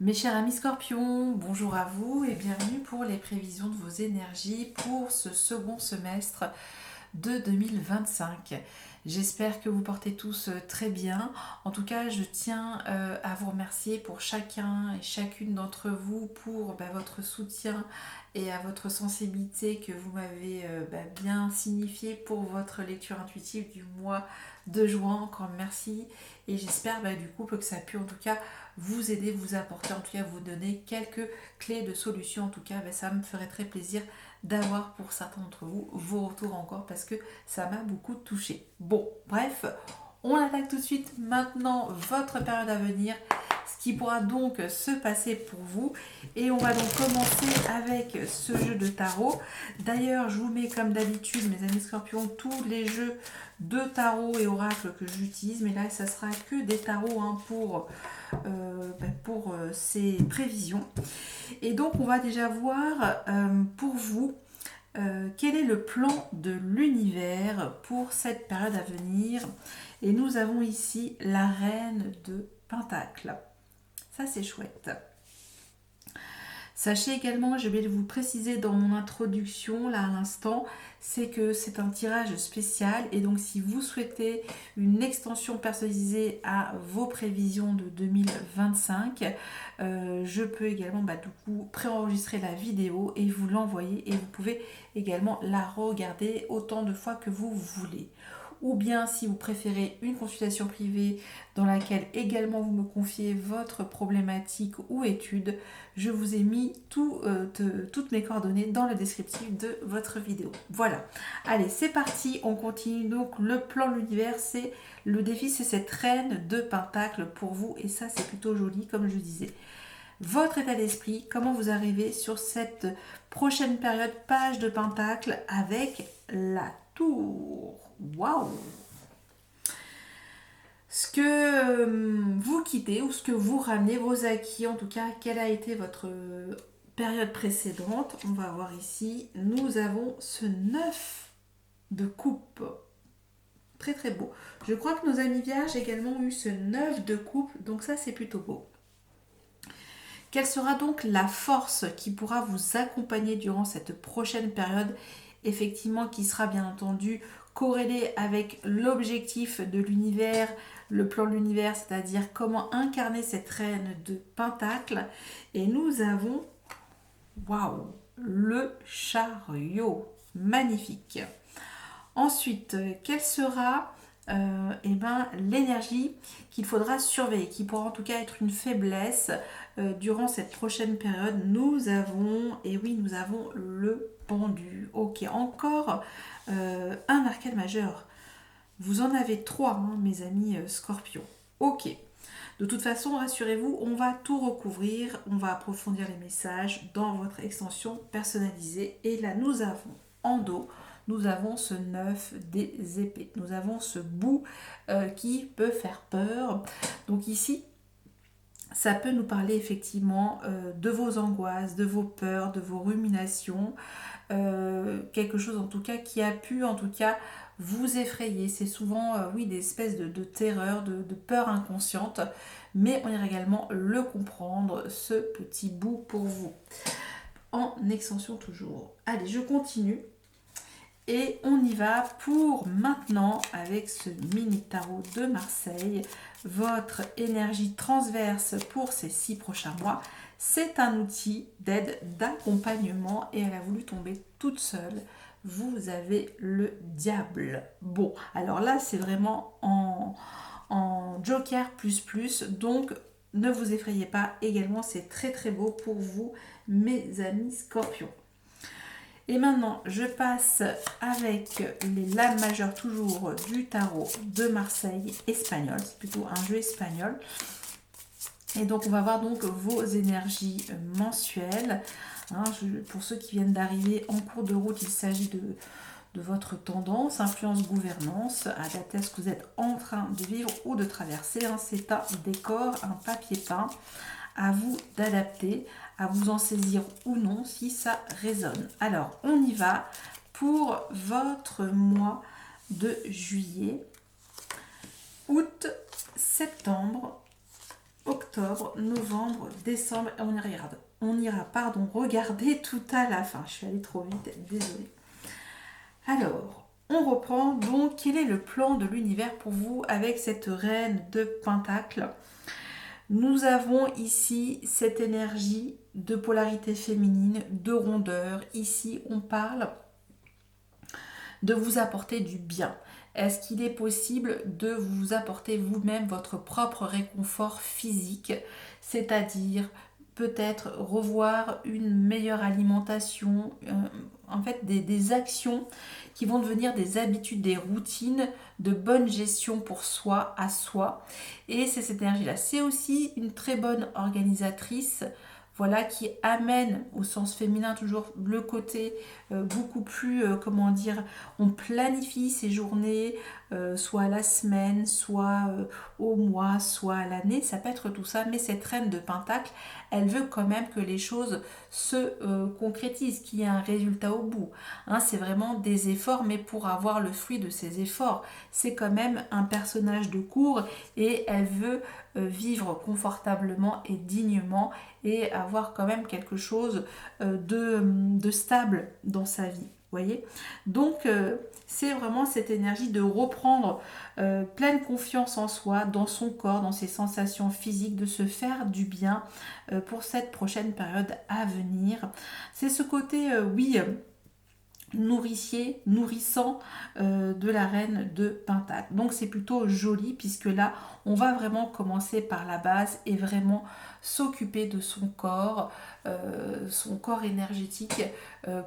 Mes chers amis Scorpions, bonjour à vous et bienvenue pour les prévisions de vos énergies pour ce second semestre de 2025. J'espère que vous portez tous très bien. En tout cas, je tiens à vous remercier pour chacun et chacune d'entre vous pour votre soutien et à votre sensibilité que vous m'avez bien signifié pour votre lecture intuitive du mois de juin. Encore merci et j'espère du coup que ça a pu en tout cas vous aider, vous apporter, en tout cas vous donner quelques clés de solution. En tout cas, ça me ferait très plaisir d'avoir pour certains d'entre vous vos retours encore parce que ça m'a beaucoup touché. Bon, bref, on attaque tout de suite maintenant votre période à venir, ce qui pourra donc se passer pour vous. Et on va donc commencer avec ce jeu de tarot. D'ailleurs, je vous mets comme d'habitude, mes amis Scorpions, tous les jeux de tarot et oracles que j'utilise. Mais là, ça sera que des tarots pour ces prévisions. Et donc, on va déjà voir pour vous quel est le plan de l'univers pour cette période à venir. Et nous avons ici la reine de Pentacle. Ça, c'est chouette. Sachez également, je vais vous préciser dans mon introduction là à l'instant, c'est que c'est un tirage spécial et donc si vous souhaitez une extension personnalisée à vos prévisions de 2025, je peux également du coup préenregistrer la vidéo et vous l'envoyer et vous pouvez également la regarder autant de fois que vous voulez. Ou bien si vous préférez une consultation privée dans laquelle également vous me confiez votre problématique ou étude, je vous ai mis toutes mes coordonnées dans le descriptif de votre vidéo. Voilà, allez c'est parti, on continue donc le plan de l'univers, c'est le défi, c'est cette reine de Pentacle pour vous et ça c'est plutôt joli comme je disais. Votre état d'esprit, comment vous arrivez sur cette prochaine période, page de Pentacle avec la tour. Waouh! Ce que vous quittez ou ce que vous ramenez, vos acquis, en tout cas, quelle a été votre période précédente. On va voir ici, nous avons ce 9 de coupe. Très très beau. Je crois que nos amis vierges également ont eu ce 9 de coupe, donc ça c'est plutôt beau. Quelle sera donc la force qui pourra vous accompagner durant cette prochaine période, effectivement qui sera bien entendu corrélée avec l'objectif de l'univers, le plan de l'univers, c'est-à-dire comment incarner cette reine de Pentacle. Et nous avons, waouh, le chariot, magnifique. Ensuite, quelle sera l'énergie qu'il faudra surveiller, qui pourra en tout cas être une faiblesse durant cette prochaine période. Nous avons le pendu. Ok, encore un arcane majeur. Vous en avez 3, mes amis Scorpions. Ok. De toute façon, rassurez-vous, on va tout recouvrir, on va approfondir les messages dans votre extension personnalisée. Et là, nous avons en dos, nous avons ce 9 des épées. Nous avons ce bout qui peut faire peur. Donc ici, ça peut nous parler effectivement de vos angoisses, de vos peurs, de vos ruminations. Quelque chose en tout cas qui a pu en tout cas vous effrayer. C'est souvent des espèces de terreur, de peur inconsciente. Mais on ira également le comprendre, ce petit bout pour vous. En extension toujours. Allez, je continue. Et on y va pour maintenant avec ce mini tarot de Marseille. Votre énergie transverse pour ces 6 prochains mois. C'est un outil d'aide, d'accompagnement et elle a voulu tomber toute seule. Vous avez le diable. Bon, alors là c'est vraiment en joker plus, donc ne vous effrayez pas. Également c'est très très beau pour vous mes amis Scorpions. Et maintenant, je passe avec les lames majeures toujours du tarot de Marseille espagnol. C'est plutôt un jeu espagnol. Et donc, on va voir donc vos énergies mensuelles. Pour ceux qui viennent d'arriver en cours de route, il s'agit de votre tendance, influence, gouvernance, adapté à ce que vous êtes en train de vivre ou de traverser. C'est un décor, un papier peint. À vous d'adapter, à vous en saisir ou non si ça résonne. Alors, on y va pour votre mois de juillet, août, septembre octobre, novembre, décembre, et on ira regarder tout à la fin. Je suis allée trop vite, désolée. Alors, on reprend donc. Quel est le plan de l'univers pour vous avec cette reine de Pentacle? Nous avons ici cette énergie de polarité féminine, de rondeur. Ici, on parle de vous apporter du bien. Est-ce qu'il est possible de vous apporter vous-même votre propre réconfort physique, c'est-à-dire peut-être revoir une meilleure alimentation, en fait des actions qui vont devenir des habitudes, des routines de bonne gestion pour soi, à soi. Et c'est cette énergie-là. C'est aussi une très bonne organisatrice, voilà, qui amène au sens féminin toujours le côté beaucoup plus, comment dire, on planifie ses journées, soit à la semaine, soit au mois, soit à l'année, ça peut être tout ça, mais cette reine de Pentacle, elle veut quand même que les choses se concrétisent, qu'il y ait un résultat au bout. Hein, c'est vraiment des efforts, mais pour avoir le fruit de ces efforts, c'est quand même un personnage de cour et elle veut vivre confortablement et dignement et avoir quand même quelque chose de stable dans sa vie. Voyez, donc c'est vraiment cette énergie de reprendre pleine confiance en soi, dans son corps, dans ses sensations physiques, de se faire du bien pour cette prochaine période à venir. C'est ce côté, oui, nourrissant de la reine de Pentacle. Donc c'est plutôt joli puisque là on va vraiment commencer par la base et vraiment s'occuper de son corps énergétique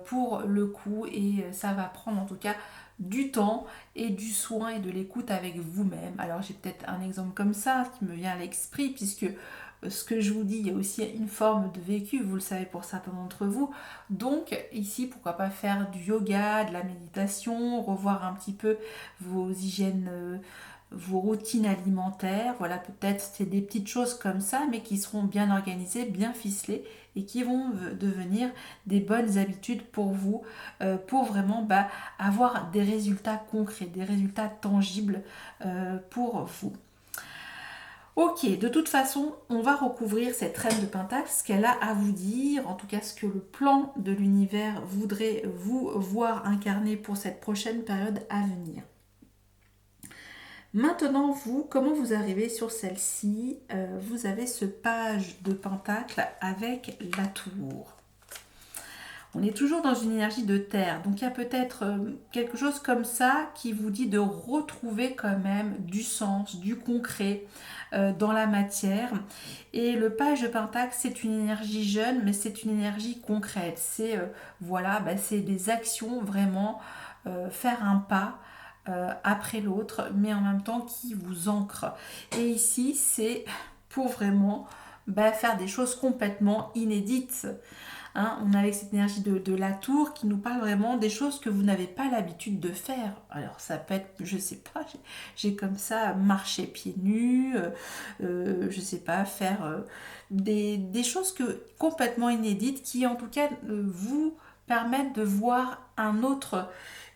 pour le coup, et ça va prendre en tout cas du temps et du soin et de l'écoute avec vous-même. Alors j'ai peut-être un exemple comme ça qui me vient à l'esprit, puisque ce que je vous dis, il y a aussi une forme de vécu, vous le savez pour certains d'entre vous. Donc ici, pourquoi pas faire du yoga, de la méditation, revoir un petit peu vos hygiènes, vos routines alimentaires. Voilà, peut-être c'est des petites choses comme ça, mais qui seront bien organisées, bien ficelées et qui vont devenir des bonnes habitudes pour vous, pour vraiment avoir des résultats concrets, des résultats tangibles pour vous. Ok, de toute façon, on va recouvrir cette reine de Pentacle, ce qu'elle a à vous dire, en tout cas ce que le plan de l'univers voudrait vous voir incarner pour cette prochaine période à venir. Maintenant, vous, comment vous arrivez sur celle-ci? Vous avez ce page de Pentacle avec la tour. On est toujours dans une énergie de terre, donc il y a peut-être quelque chose comme ça qui vous dit de retrouver quand même du sens, du concret dans la matière. Et le page de Pentacle, c'est une énergie jeune, mais c'est une énergie concrète. C'est voilà, c'est des actions vraiment, faire un pas après l'autre, mais en même temps qui vous ancre. Et ici, c'est pour vraiment faire des choses complètement inédites. Hein, on a avec cette énergie de la tour qui nous parle vraiment des choses que vous n'avez pas l'habitude de faire. Alors ça peut être, je sais pas, j'ai comme ça marché pieds nus, je sais pas, faire des choses complètement inédites qui en tout cas vous permettent de voir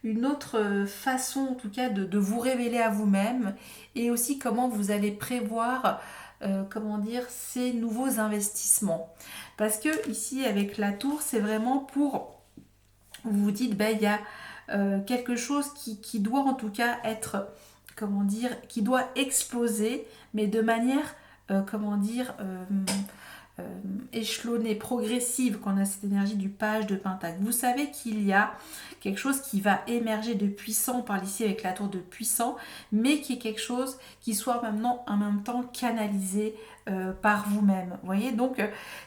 une autre façon en tout cas de vous révéler à vous-même, et aussi comment vous allez prévoir comment dire, ces nouveaux investissements. Parce que ici, avec la tour, c'est vraiment pour, vous vous dites, il y a quelque chose qui doit en tout cas être, comment dire, qui doit exploser, mais de manière, comment dire, échelonnée, progressive, quand on a cette énergie du page de Pentacle. Vous savez qu'il y a quelque chose qui va émerger de puissant, on parle ici avec la tour de puissant, mais qui est quelque chose qui soit maintenant en même temps canalisé par vous-même. Vous voyez, donc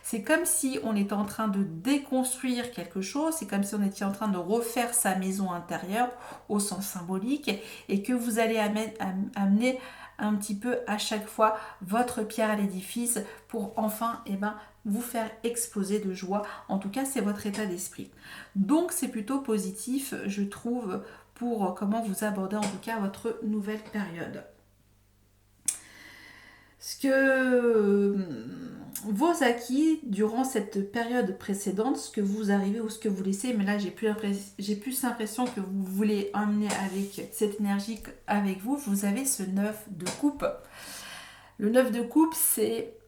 c'est comme si on était en train de déconstruire quelque chose, c'est comme si on était en train de refaire sa maison intérieure au sens symbolique, et que vous allez amener un petit peu à chaque fois votre pierre à l'édifice pour enfin vous faire exploser de joie. En tout cas, c'est votre état d'esprit. Donc, c'est plutôt positif, je trouve, pour comment vous abordez en tout cas votre nouvelle période. Ce que vos acquis durant cette période précédente, ce que vous arrivez ou ce que vous laissez, mais là j'ai plus l'impression que vous voulez emmener avec cette énergie avec vous, vous avez ce 9 de coupe. Le 9 de coupe, c'est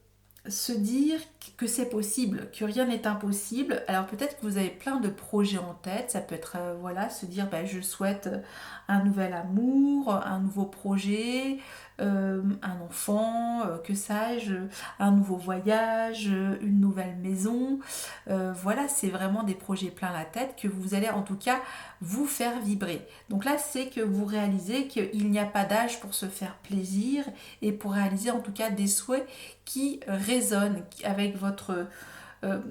se dire que c'est possible, que rien n'est impossible. Alors peut-être que vous avez plein de projets en tête, ça peut être voilà, se dire ben, je souhaite un nouvel amour, un nouveau projet, un enfant, que sais-je, un nouveau voyage, une nouvelle maison. Voilà, c'est vraiment des projets plein la tête que vous allez en tout cas vous faire vibrer. Donc là, c'est que vous réalisez qu'il n'y a pas d'âge pour se faire plaisir et pour réaliser en tout cas des souhaits qui résonne avec votre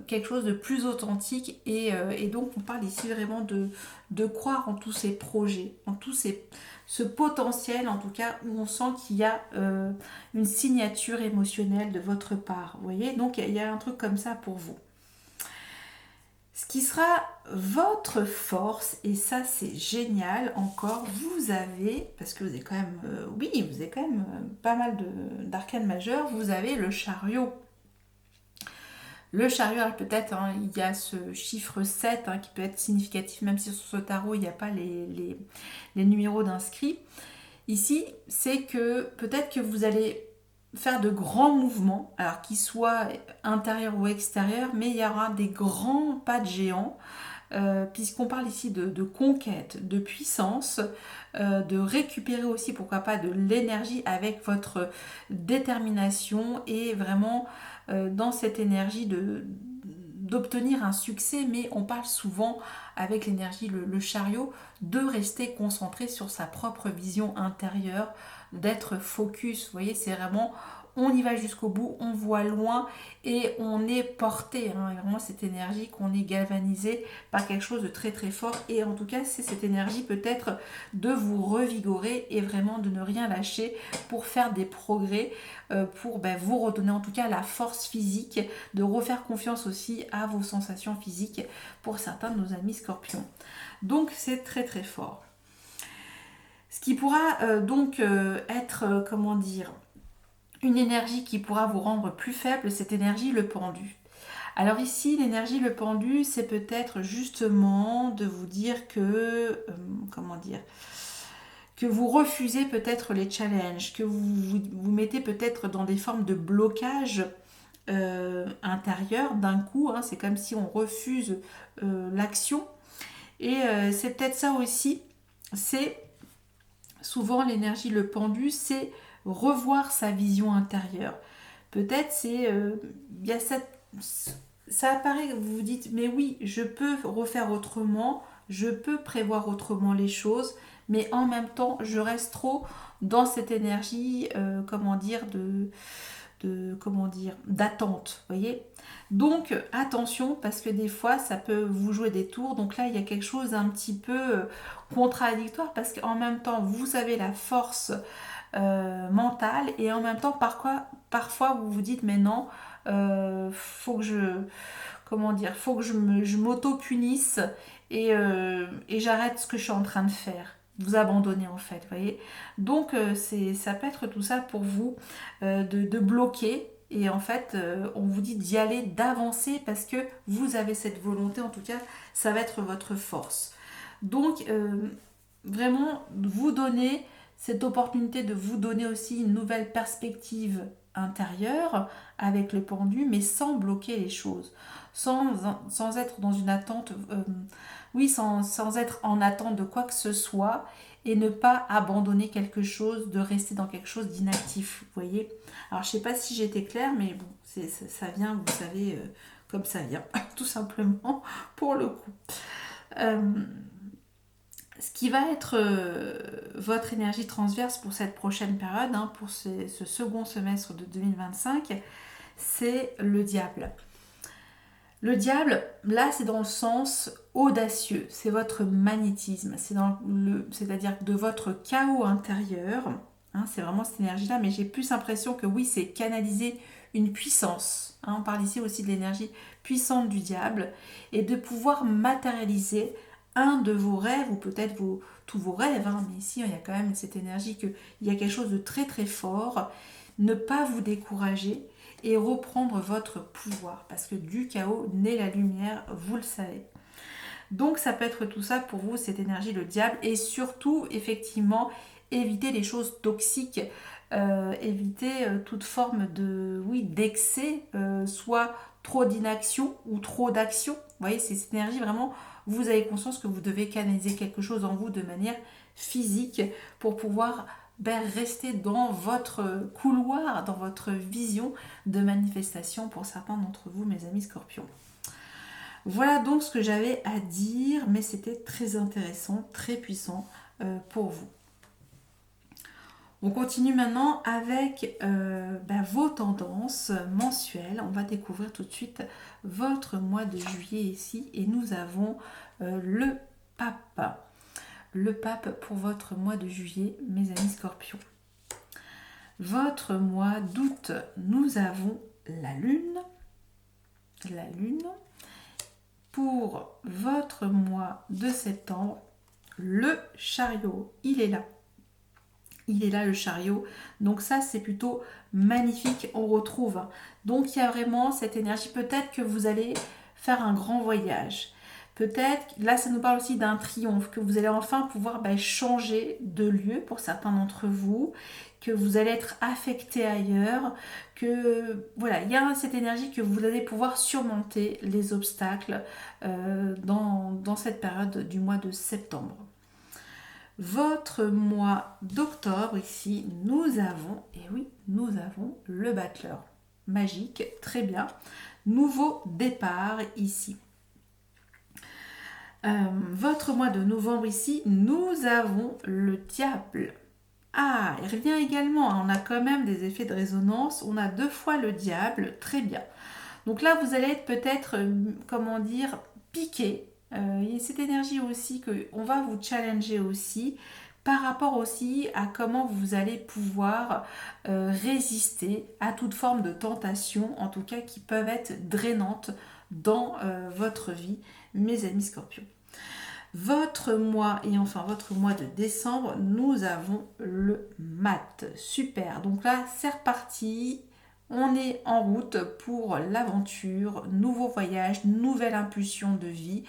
quelque chose de plus authentique et donc on parle ici vraiment de croire en tous ces projets, en tout ce potentiel en tout cas où on sent qu'il y a une signature émotionnelle de votre part. Vous voyez, donc il y a un truc comme ça pour vous. Ce qui sera votre force, et ça c'est génial encore, vous avez, parce que vous avez quand même, oui, vous avez quand même pas mal d'arcanes majeurs, vous avez le chariot. Le chariot, peut-être, hein, il y a ce chiffre 7 hein, qui peut être significatif, même si sur ce tarot il n'y a pas les numéros d'inscrits. Ici, c'est que peut-être que vous allez faire de grands mouvements, alors qu'ils soient intérieurs ou extérieurs, mais il y aura des grands pas de géant, puisqu'on parle ici de conquête, de puissance, de récupérer aussi, pourquoi pas, de l'énergie avec votre détermination et vraiment dans cette énergie d'obtenir un succès, mais on parle souvent avec l'énergie, le chariot, de rester concentré sur sa propre vision intérieure, d'être focus. Vous voyez, c'est vraiment, on y va jusqu'au bout, on voit loin et on est porté, hein, vraiment cette énergie qu'on est galvanisé par quelque chose de très très fort. Et en tout cas, c'est cette énergie peut-être de vous revigorer et vraiment de ne rien lâcher pour faire des progrès, pour vous redonner en tout cas la force physique, de refaire confiance aussi à vos sensations physiques pour certains de nos amis scorpions. Donc c'est très très fort. Ce qui pourra donc être, comment dire, une énergie qui pourra vous rendre plus faible, cette énergie le pendu. Alors ici, l'énergie le pendu, c'est peut-être justement de vous dire que, comment dire, que vous refusez peut-être les challenges, que vous mettez peut-être dans des formes de blocage intérieur d'un coup, hein, c'est comme si on refuse l'action. Et c'est peut-être ça aussi, c'est souvent l'énergie le pendu, c'est revoir sa vision intérieure. Peut-être c'est il y a ça apparaît, vous vous dites mais oui, je peux refaire autrement, je peux prévoir autrement les choses, mais en même temps, je reste trop dans cette énergie comment dire d'attente, voyez. Donc attention parce que des fois ça peut vous jouer des tours. Donc là il y a quelque chose un petit peu contradictoire parce qu'en même temps vous avez la force mentale et en même temps parfois vous vous dites mais non, faut que je m'auto-punisse et j'arrête ce que je suis en train de faire. Vous abandonner en fait, voyez. Donc ça peut être tout ça pour vous, de bloquer. Et en fait, on vous dit d'y aller, d'avancer parce que vous avez cette volonté, en tout cas, ça va être votre force. Donc, vraiment, vous donner cette opportunité de vous donner aussi une nouvelle perspective intérieure avec le pendu, mais sans bloquer les choses, sans être dans une attente, oui, sans être en attente de quoi que ce soit et ne pas abandonner quelque chose, de rester dans quelque chose d'inactif, vous voyez. Alors, je ne sais pas si j'étais claire, mais bon, ça vient, vous savez, comme ça vient, tout simplement, pour le coup. Ce qui va être votre énergie transverse pour cette prochaine période, hein, pour ce second semestre de 2025, c'est le diable. Le diable, là, c'est dans le sens audacieux, c'est votre magnétisme, c'est-à-dire de votre chaos intérieur, hein, c'est vraiment cette énergie-là, mais j'ai plus l'impression que oui, c'est canaliser une puissance, hein, on parle ici aussi de l'énergie puissante du diable, et de pouvoir matérialiser un de vos rêves, ou peut-être tous vos rêves, hein, mais ici, il y a quand même cette énergie qu'il y a quelque chose de très très fort, ne pas vous décourager, et reprendre votre pouvoir parce que du chaos naît la lumière, vous le savez. Donc ça peut être tout ça pour vous, cette énergie, le diable, et surtout effectivement éviter les choses toxiques éviter toute forme de, oui, d'excès, soit trop d'inaction ou trop d'action. Vous voyez, c'est cette énergie vraiment, vous avez conscience que vous devez canaliser quelque chose en vous de manière physique pour pouvoir rester dans votre couloir, dans votre vision de manifestation pour certains d'entre vous, mes amis scorpions. Voilà donc ce que j'avais à dire, mais c'était très intéressant, très puissant pour vous. On continue maintenant avec vos tendances mensuelles. On va découvrir tout de suite votre mois de juillet ici. Et nous avons le pape. Le pape pour votre mois de juillet, mes amis scorpions. Votre mois d'août, nous avons la lune. La lune. Pour votre mois de septembre, le chariot, il est là. Il est là le chariot, donc ça c'est plutôt magnifique, on retrouve. Donc il y a vraiment cette énergie, peut-être que vous allez faire un grand voyage. Peut-être, là ça nous parle aussi d'un triomphe, que vous allez enfin pouvoir changer de lieu pour certains d'entre vous, que vous allez être affecté ailleurs, que voilà, il y a cette énergie que vous allez pouvoir surmonter les obstacles dans cette période du mois de septembre. Votre mois d'octobre, ici, nous avons, et oui, nous avons le battleur. Magique, très bien. Nouveau départ ici. Votre mois de novembre, ici, nous avons le diable. Ah, il revient également, on a quand même des effets de résonance. On a 2 fois le diable, très bien. Donc là, vous allez être peut-être, comment dire, piqué. Il y a cette énergie aussi qu'on va vous challenger aussi par rapport aussi à comment vous allez pouvoir résister à toute forme de tentation, en tout cas qui peuvent être drainantes dans votre vie, mes amis scorpions. Votre mois et enfin votre mois de décembre, nous avons le mat. Super, donc là c'est reparti. On est en route pour l'aventure, nouveau voyage, nouvelle impulsion de vie,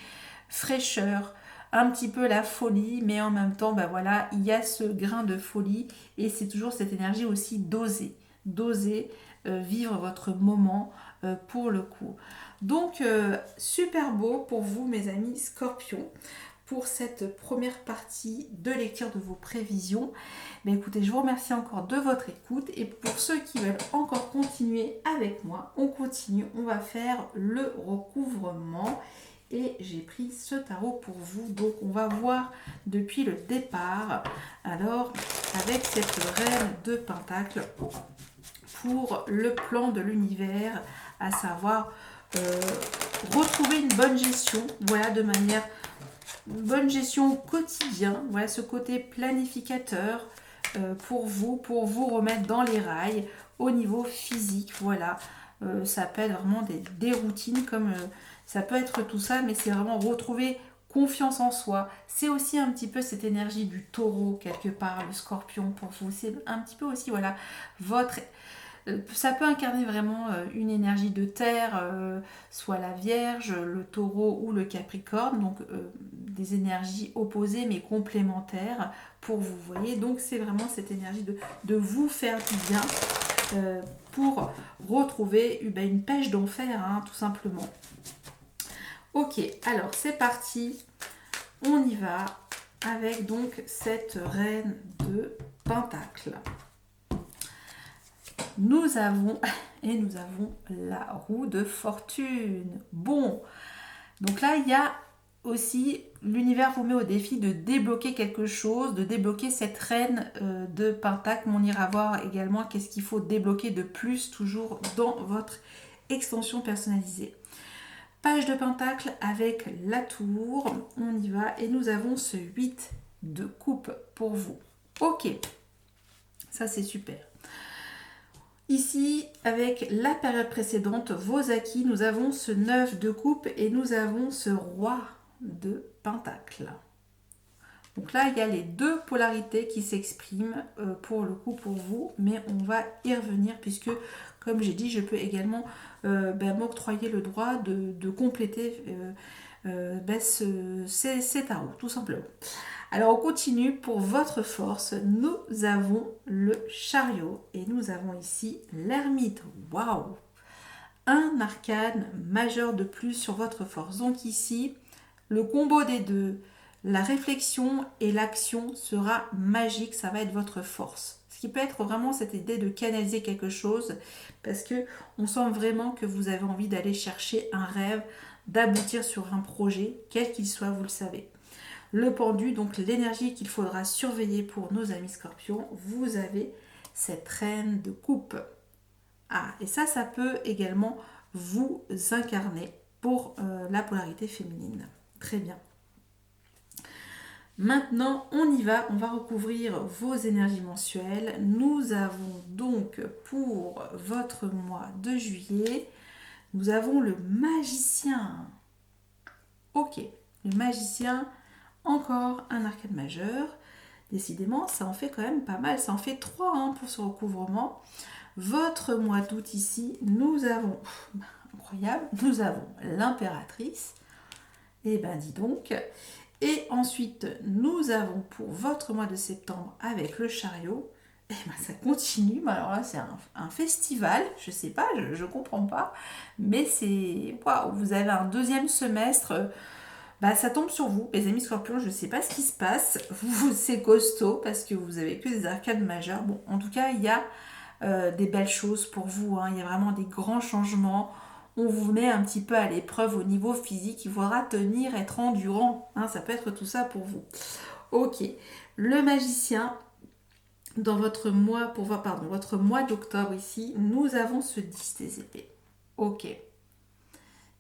fraîcheur, un petit peu la folie, mais en même temps, voilà, il y a ce grain de folie et c'est toujours cette énergie aussi d'oser vivre votre moment pour le coup. Donc, super beau pour vous, mes amis scorpions, pour cette première partie de lecture de vos prévisions. Mais écoutez, je vous remercie encore de votre écoute et pour ceux qui veulent encore continuer avec moi, on continue, on va faire le recouvrement et j'ai pris ce tarot pour vous. Donc on va voir depuis le départ, alors avec cette reine de Pentacle pour le plan de l'univers, à savoir retrouver une bonne gestion, voilà, de manière bonne gestion au quotidien, voilà ce côté planificateur pour vous remettre dans les rails au niveau physique, voilà. Ça peut être vraiment des routines comme ça peut être tout ça, mais c'est vraiment retrouver confiance en soi. C'est aussi un petit peu cette énergie du taureau quelque part, le scorpion pour vous. C'est un petit peu aussi, voilà, ça peut incarner vraiment une énergie de terre, soit la Vierge, le Taureau ou le Capricorne, donc des énergies opposées mais complémentaires pour vous, voyez. Donc c'est vraiment cette énergie de vous faire du bien pour retrouver une pêche d'enfer, hein, tout simplement. Ok, alors c'est parti, on y va avec donc cette reine de Pentacle. Nous avons la roue de fortune. Bon, donc là, il y a aussi, l'univers vous met au défi de débloquer quelque chose, de débloquer cette reine de Pentacle. Mais on ira voir également qu'est-ce qu'il faut débloquer de plus, toujours dans votre extension personnalisée. Page de Pentacle avec la tour. On y va et nous avons ce 8 de coupe pour vous. Ok, ça c'est super. Ici, avec la période précédente, vos acquis, nous avons ce 9 de coupe et nous avons ce roi de pentacle. Donc là, il y a les 2 polarités qui s'expriment pour le coup pour vous, mais on va y revenir puisque, comme j'ai dit, je peux également m'octroyer le droit de compléter c'est à vous, tout simplement. Alors on continue pour votre force. Nous avons le chariot et nous avons ici l'ermite. Waouh! Un arcane majeur de plus sur votre force. Donc ici, le combo des deux, la réflexion et l'action sera magique. Ça va être votre force. Ce qui peut être vraiment cette idée de canaliser quelque chose parce que on sent vraiment que vous avez envie d'aller chercher un rêve, d'aboutir sur un projet, quel qu'il soit, vous le savez. Le pendu, donc l'énergie qu'il faudra surveiller pour nos amis scorpions, vous avez cette reine de coupe. Ah, et ça peut également vous incarner pour la polarité féminine. Très bien. Maintenant, on y va, on va recouvrir vos énergies mensuelles. Nous avons donc pour votre mois de juillet, nous avons le magicien. Ok, le magicien, encore un arcane majeur. Décidément, ça en fait quand même pas mal. Ça en fait 3 hein, pour ce recouvrement. Votre mois d'août ici, nous avons, incroyable, nous avons l'impératrice. Et ben dis donc. Et ensuite, nous avons pour votre mois de septembre avec le chariot. Et ben ça continue. Alors là, c'est un festival. Je sais pas, je comprends pas. Mais c'est, waouh, vous avez un deuxième semestre. Bah, ça tombe sur vous, les amis scorpions, je ne sais pas ce qui se passe. C'est costaud parce que vous avez que des arcades majeures. Bon, en tout cas, il y a des belles choses pour vous. Hein. Il y a vraiment des grands changements. On vous met un petit peu à l'épreuve au niveau physique. Il faudra tenir, être endurant. Hein. Ça peut être tout ça pour vous. Ok. Le magicien, dans votre mois, votre mois d'octobre ici, nous avons ce 10 des épées. Ok.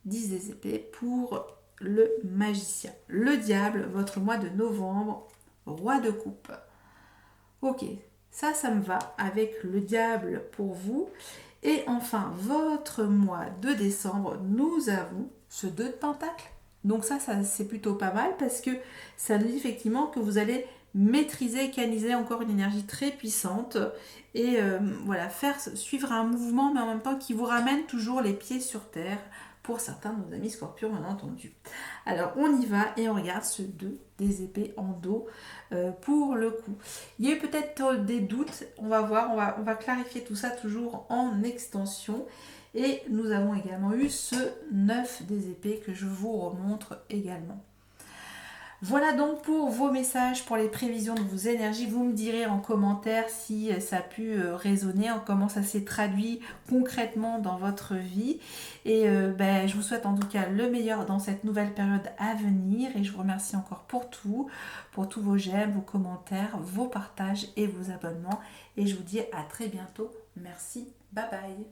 10 des épées pour le magicien. Le diable, votre mois de novembre, roi de coupe. Ok, ça me va avec le diable pour vous. Et enfin, votre mois de décembre, nous avons ce 2 de pentacle. Donc ça c'est plutôt pas mal parce que ça nous dit effectivement que vous allez maîtriser et canaliser encore une énergie très puissante et voilà, faire suivre un mouvement mais en même temps qui vous ramène toujours les pieds sur terre pour certains de nos amis scorpions bien entendu. Alors on y va et on regarde ce 2 des épées en dos pour le coup. Il y a eu peut-être des doutes, on va voir, on va clarifier tout ça toujours en extension. Et nous avons également eu ce 9 des épées que je vous remontre également. Voilà donc pour vos messages, pour les prévisions de vos énergies. Vous me direz en commentaire si ça a pu résonner, comment ça s'est traduit concrètement dans votre vie. Et je vous souhaite en tout cas le meilleur dans cette nouvelle période à venir. Et je vous remercie encore pour tous vos j'aime, vos commentaires, vos partages et vos abonnements. Et je vous dis à très bientôt. Merci, bye bye.